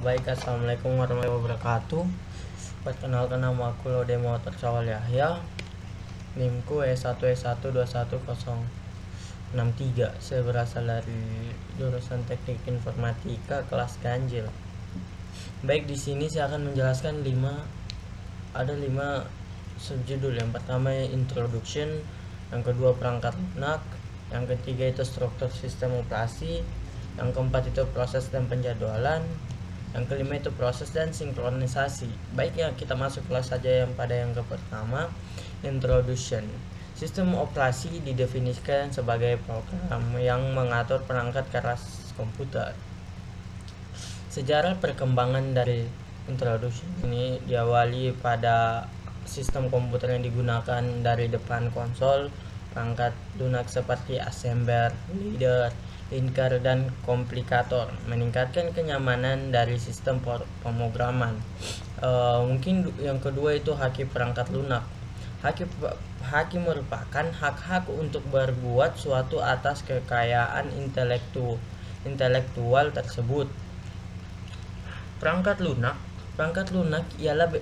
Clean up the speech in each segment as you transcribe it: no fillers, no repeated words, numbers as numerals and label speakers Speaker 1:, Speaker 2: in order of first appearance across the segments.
Speaker 1: Baik, assalamualaikum warahmatullahi wabarakatuh. Perkenalkan, nama aku Lode Motor Cawal Yahya. NIMku E121210063. Saya berasal dari jurusan Teknik Informatika kelas ganjil. Baik, di sini saya akan menjelaskan 5 subjudul. Yang pertama introduction, yang kedua perangkat lunak, yang ketiga itu struktur sistem operasi, yang keempat itu proses dan penjadwalan, yang kelima itu proses dan sinkronisasi. Baik, ya kita masuk kelas saja yang pertama, introduction. Sistem operasi didefinisikan sebagai program yang mengatur perangkat keras komputer. Sejarah perkembangan dari introduction ini diawali pada sistem komputer yang digunakan dari depan konsol, perangkat lunak seperti assembler, leader, linker, dan komplikator, meningkatkan kenyamanan dari sistem pemrograman. Mungkin yang kedua itu haki perangkat lunak. Haki merupakan hak-hak untuk berbuat suatu atas kekayaan intelektual tersebut. Perangkat lunak ialah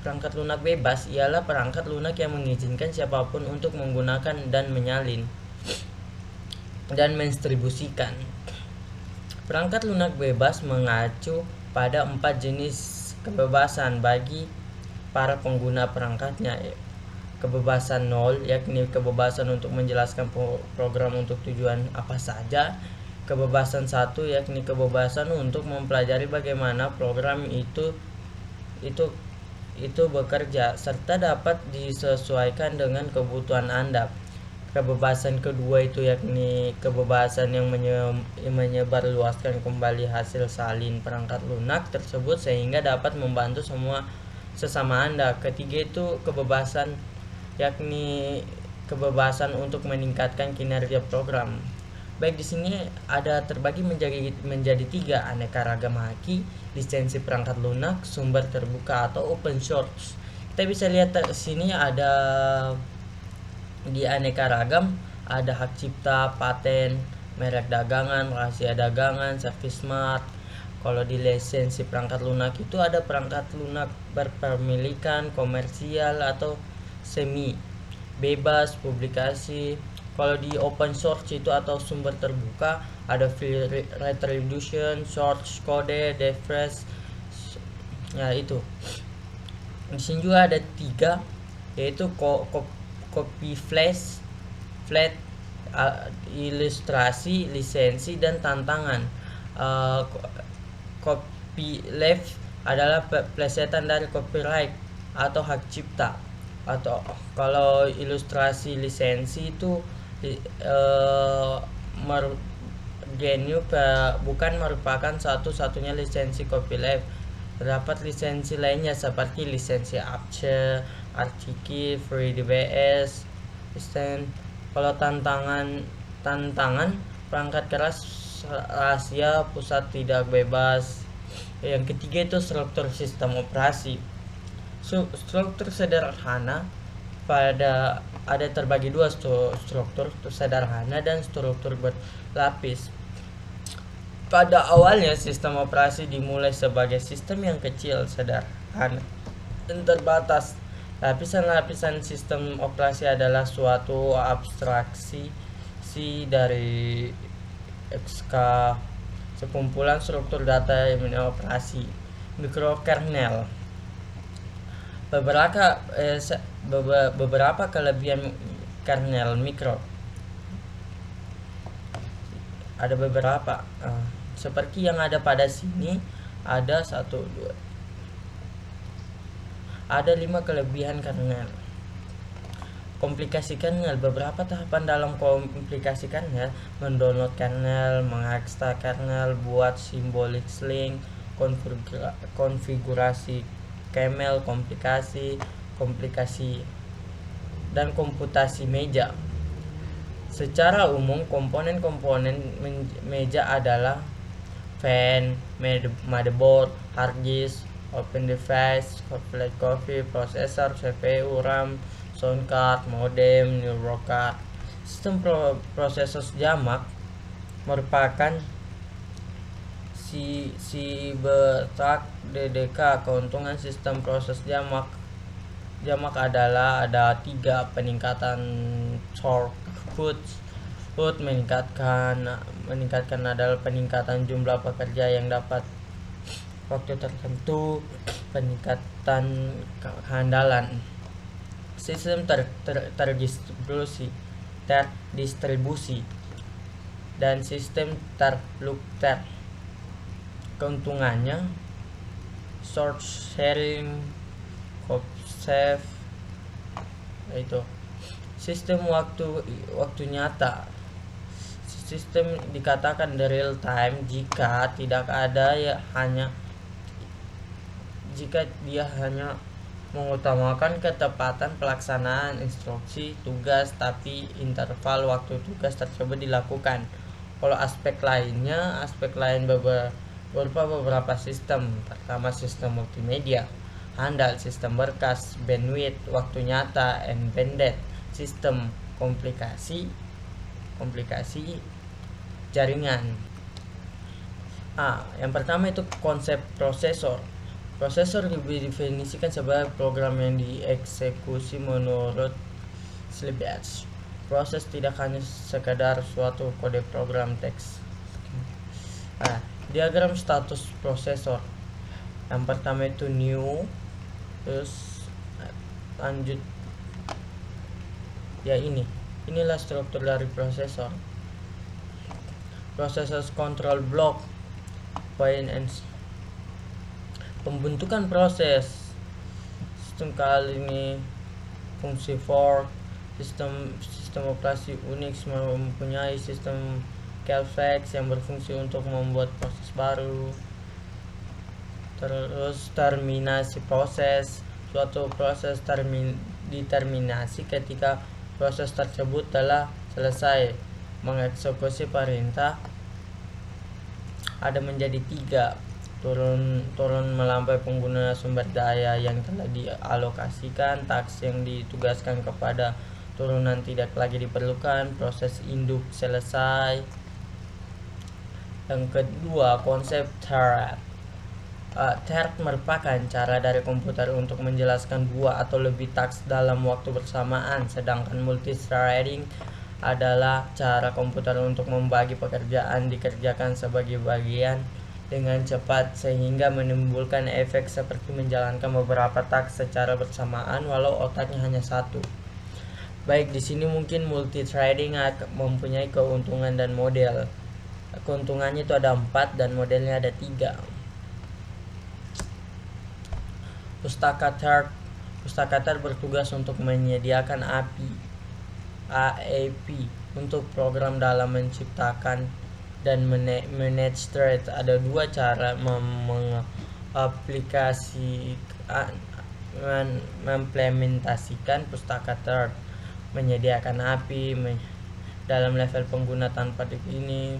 Speaker 1: perangkat lunak bebas ialah perangkat lunak yang mengizinkan siapapun untuk menggunakan dan menyalin dan mendistribusikan. Perangkat lunak bebas mengacu pada 4 jenis kebebasan bagi para pengguna perangkatnya. Kebebasan 0, yakni kebebasan untuk menjelaskan program untuk tujuan apa saja. Kebebasan 1, yakni kebebasan untuk mempelajari bagaimana program itu bekerja serta dapat disesuaikan dengan kebutuhan Anda. Kebebasan kedua itu yakni kebebasan yang menyebarluaskan kembali hasil salin perangkat lunak tersebut sehingga dapat membantu sesama Anda. Ketiga itu kebebasan yakni kebebasan untuk meningkatkan kinerja program. Baik, di sini ada terbagi menjadi 3: aneka ragam haki, lisensi perangkat lunak, sumber terbuka atau open source. Kita bisa lihat di sini ada di aneka ragam ada hak cipta, paten, merek dagangan, rahasia dagangan, servis smart. Kalau di lisensi perangkat lunak itu ada perangkat lunak berpemilikan komersial atau semi bebas publikasi. Kalau di open source itu atau sumber terbuka ada free retribution, source code, defresh. Ya itu. Di sini juga ada 3, yaitu copy flash, flat, ilustrasi, lisensi, dan tantangan. Copyleft adalah plesetan dari copyright atau hak cipta. Atau kalau ilustrasi lisensi itu bukan merupakan satu-satunya lisensi copyleft. Terdapat lisensi lainnya seperti lisensi Aperture, Archikey, FreeDBS, Stand. Kalau tantangan perangkat keras rahasia pusat tidak bebas. Yang ketiga itu struktur sistem operasi. Struktur sederhana ada terbagi 2, struktur sederhana dan struktur berlapis. Pada awalnya sistem operasi dimulai sebagai sistem yang kecil, sederhana, dan terbatas. Lapisan-lapisan sistem operasi adalah suatu abstraksi dari XK, sekumpulan struktur data yang operasi. Mikrokernel. Beberapa kelebihan kernel mikro. Ada beberapa seperti yang ada pada sini. Ada 5 kelebihan kernel. Komplikasi kernel. Beberapa tahapan dalam komplikasi kernel: mendownload kernel, mengekstrak kernel, buat symbolic link, konfigurasi kernel, komplikasi dan komputasi meja. Secara umum komponen-komponen meja adalah fan, motherboard, hard disk, open device, flash coffee, processor, CPU, RAM, sound card, modem, neural card. Sistem prosesor jamak merupakan si betak DDK. Keuntungan sistem proses jamak adalah ada 3: peningkatan throughput, meningkatkan adalah peningkatan jumlah pekerja yang dapat waktu tertentu, peningkatan kehandalan sistem terdistribusi dan sistem terfluktuatif. Keuntungannya source sharing, cost save, itu sistem waktu nyata. Sistem dikatakan the real time jika dia hanya mengutamakan ketepatan pelaksanaan instruksi tugas, tapi interval waktu tugas tersebut dilakukan. Kalau aspek lain berupa beberapa sistem. Pertama, sistem multimedia, handal, sistem berkas, bandwidth, waktu nyata, embedded, sistem komplikasi jaringan. Yang pertama itu konsep prosesor. Prosesor didefinisikan sebagai program yang dieksekusi menurut Slibatch. Proses tidak hanya sekadar suatu kode program teks. Diagram status prosesor. Yang pertama itu new, terus lanjut ya inilah struktur dari prosesor. Prosesor control block, point and pembentukan proses. Sistem kali ini fungsi fork. Sistem operasi Unix mempunyai sistem callback yang berfungsi untuk membuat proses baru. Terus terminasi proses. Suatu proses diterminasi ketika proses tersebut telah selesai mengeksekusi perintah. Ada menjadi 3: turun melampaui pengguna sumber daya yang telah dialokasikan, task yang ditugaskan kepada turunan tidak lagi diperlukan, proses induk selesai. Yang kedua, konsep thread. Thread merupakan cara dari komputer untuk menjelaskan 2 atau lebih task dalam waktu bersamaan, sedangkan multithreading adalah cara komputer untuk membagi pekerjaan dikerjakan sebagai bagian dengan cepat sehingga menimbulkan efek seperti menjalankan beberapa task secara bersamaan walau otaknya hanya satu. Baik, di sini mungkin multithreading mempunyai keuntungan dan model. Keuntungannya itu ada 4 dan modelnya ada 3. Pustaka thread bertugas untuk menyediakan API untuk program dalam menciptakan dan manage thread. Ada 2 cara mengimplementasikan pustaka thread: menyediakan API dalam level pengguna tanpa ini.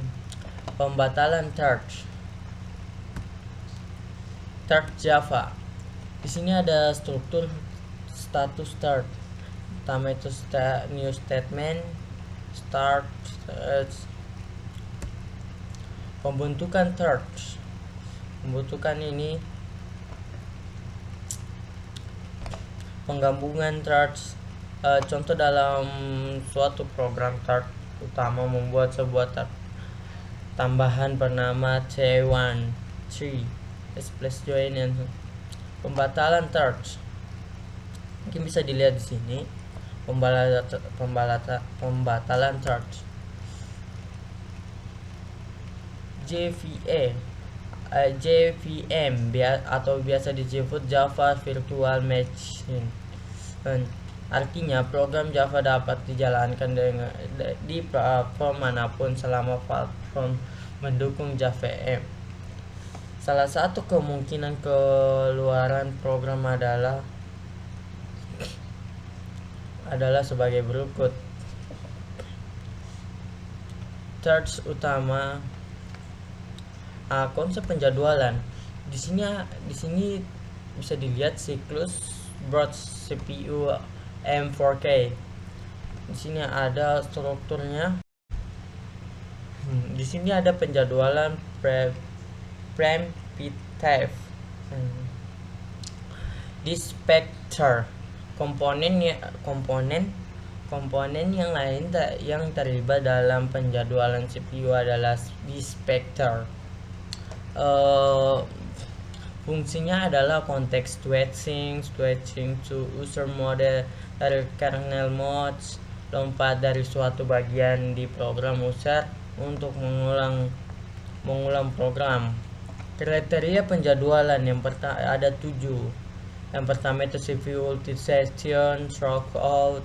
Speaker 1: Pembatalan thread Java. Di sini ada struktur status thread. Pertama itu new statement, start, pembentukan thread. Pembentukan ini penggabungan threads. Contoh dalam suatu program thread utama membuat sebuah tambahan bernama T1 plus join and pembatalan thread. Mungkin bisa dilihat di sini pembatalan thread. JVM atau biasa disebut Java Virtual Machine. Artinya program Java dapat dijalankan di platform manapun selama platform mendukung JVM. Salah satu kemungkinan keluaran program adalah sebagai berikut. Threads utama. Konsep penjadwalan. Di sini bisa dilihat siklus boot CPU M4K. Di sini ada strukturnya. Di sini ada penjadwalan primitive dispatcher. Komponen yang lain yang terlibat dalam penjadwalan CPU adalah dispatcher. Fungsinya adalah context switching to user mode dari kernel modes, lompat dari suatu bagian di program user untuk mengulang program. Kriteria penjadwalan yang ada 7. Yang pertama itu CPU utilization, throughput,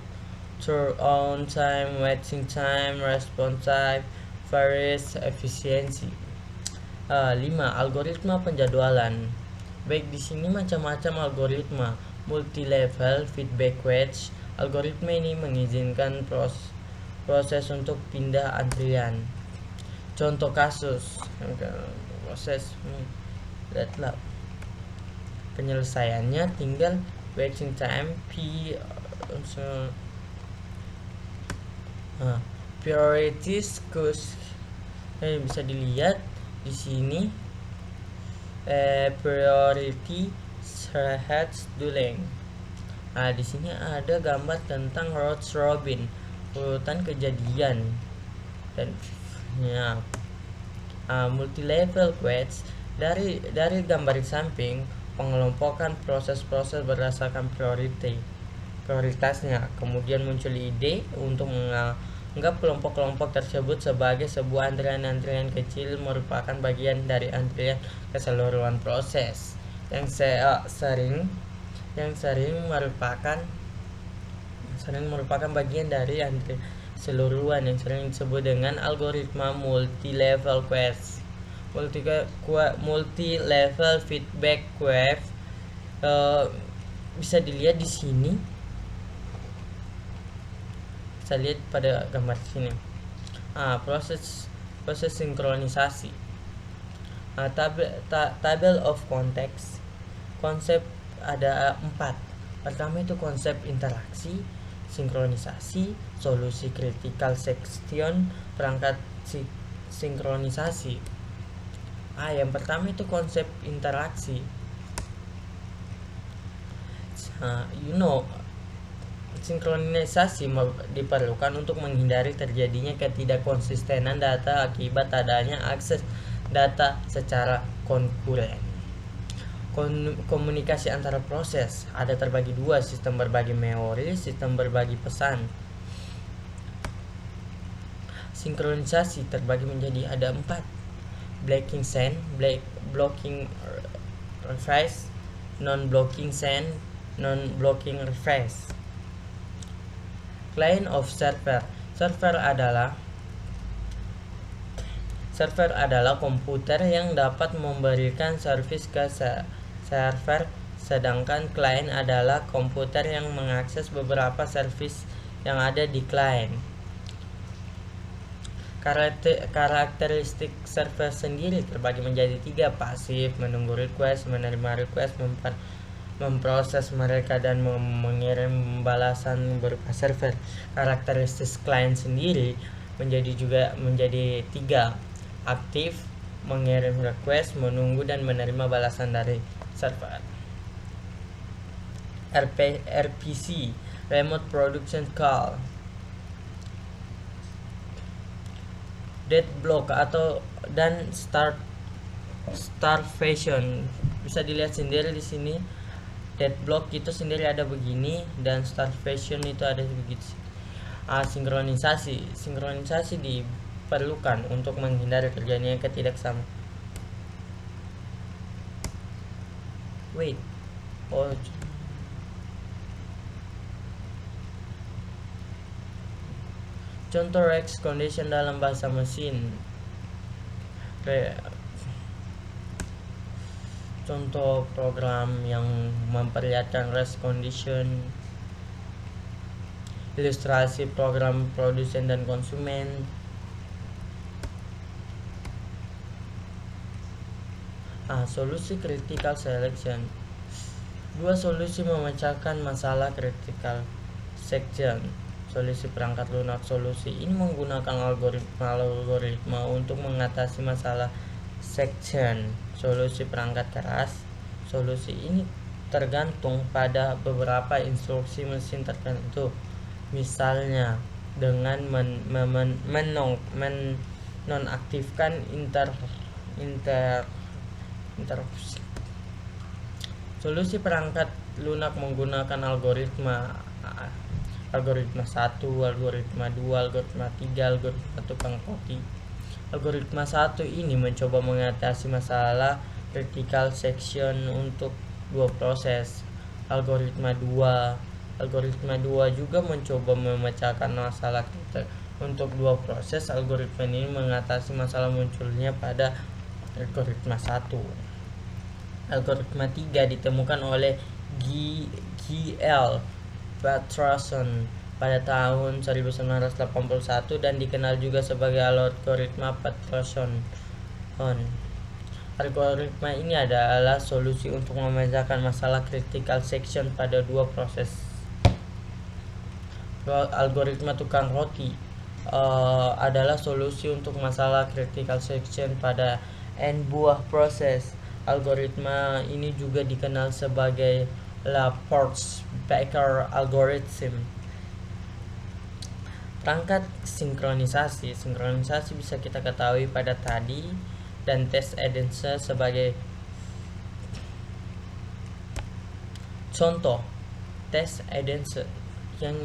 Speaker 1: turn on time, waiting time, response time, various efficiency. 5. Algoritma penjadwalan. Baik di sini macam-macam algoritma. Multi-level feedback wedge. Algoritma ini mengizinkan proses untuk pindah antrian. Contoh kasus proses penyelesaiannya tinggal waiting time priorities queues. Bisa dilihat di sini priority scheduling. Di sini ada gambar tentang round robin, urutan kejadian dan multi-level queues. Dari gambar di samping, pengelompokan proses-proses berdasarkan prioritasnya. Kemudian muncul ide untuk menganggap kelompok-kelompok tersebut sebagai sebuah antrian-antrian kecil merupakan bagian dari antrian keseluruhan proses yang sering merupakan bagian dari antrian keseluruhan yang sering disebut dengan algoritma multi-level queues. Multi-level feedback queues bisa dilihat di sini. Bisa lihat pada gambar sini. Proses sinkronisasi. Table of context. Konsep ada 4. Pertama itu konsep interaksi, sinkronisasi, solusi critical section, perangkat sinkronisasi. Yang pertama itu konsep interaksi. Sinkronisasi diperlukan untuk menghindari terjadinya ketidakkonsistenan data akibat adanya akses data secara konkuren. Komunikasi antara proses ada terbagi 2, sistem berbagi memori, sistem berbagi pesan. Sinkronisasi terbagi menjadi ada 4. Blocking send, blocking refresh, non-blocking send, non-blocking refresh. Client of server. Server adalah komputer yang dapat memberikan servis ke server, sedangkan client adalah komputer yang mengakses beberapa servis yang ada di client. Karakteristik server sendiri terbagi menjadi 3, pasif, menunggu request, menerima request, memproses mereka dan mengirim balasan berupa server. Karakteristik client sendiri menjadi 3, aktif, mengirim request, menunggu dan menerima balasan dari server. RPC, remote production call. Deadblock dan starvation bisa dilihat sendiri di sini. Deadblock itu sendiri ada begini dan starvation itu ada begitu. Sinkronisasi diperlukan untuk menghindari terjadinya ketidaksamaan. Contoh race condition dalam bahasa mesin. Contoh program yang memperlihatkan race condition. Ilustrasi program produsen dan konsumen. Solusi critical selection. 2 solusi memecahkan masalah critical section. Solusi perangkat lunak. Solusi ini menggunakan algoritma untuk mengatasi masalah section. Solusi perangkat keras. Solusi ini tergantung pada beberapa instruksi mesin tertentu. Misalnya dengan menonaktifkan interrupsi. Solusi perangkat lunak menggunakan algoritma 1, algoritma 2, algoritma 3, algoritma tukang roti. Algoritma 1 ini mencoba mengatasi masalah critical section untuk 2 proses. Algoritma 2 juga mencoba memecahkan masalah untuk 2 proses. Algoritma ini mengatasi masalah munculnya pada algoritma 1. Algoritma 3 ditemukan oleh G.L. Patterson pada tahun 1981 dan dikenal juga sebagai algoritma Patterson. Algoritma ini adalah solusi untuk memecahkan masalah critical section pada 2 proses. Algoritma tukang roti adalah solusi untuk masalah critical section pada n buah proses. Algoritma ini juga dikenal sebagai Laporte-Baker algorithm. Perangkat sinkronisasi bisa kita ketahui pada tadi, dan tes Edensor sebagai contoh. Tes Edensor yang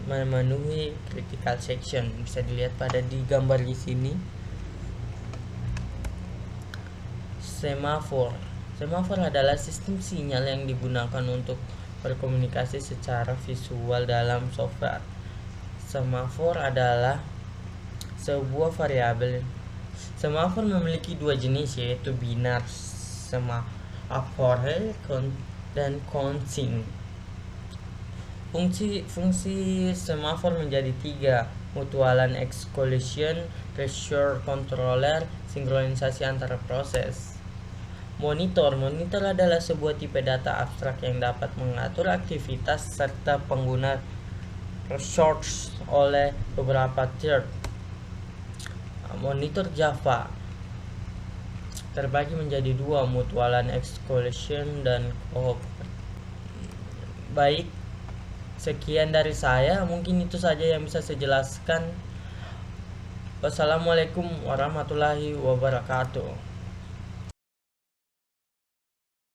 Speaker 1: memenuhi critical section bisa dilihat pada di gambar di sini. Semafor adalah sistem sinyal yang digunakan untuk berkomunikasi secara visual dalam software. Semafor adalah sebuah variabel. Semafor memiliki 2 jenis, yaitu binar semafor dan counting. Fungsi semafor menjadi 3: mutualan exclusion, pressure controller, sinkronisasi antara proses. Monitor adalah sebuah tipe data abstrak yang dapat mengatur aktivitas serta pengguna resource oleh beberapa third. Monitor Java terbagi menjadi 2, mutualan exclusion dan baik. Sekian dari saya, mungkin itu saja yang bisa saya jelaskan. Wassalamualaikum warahmatullahi wabarakatuh.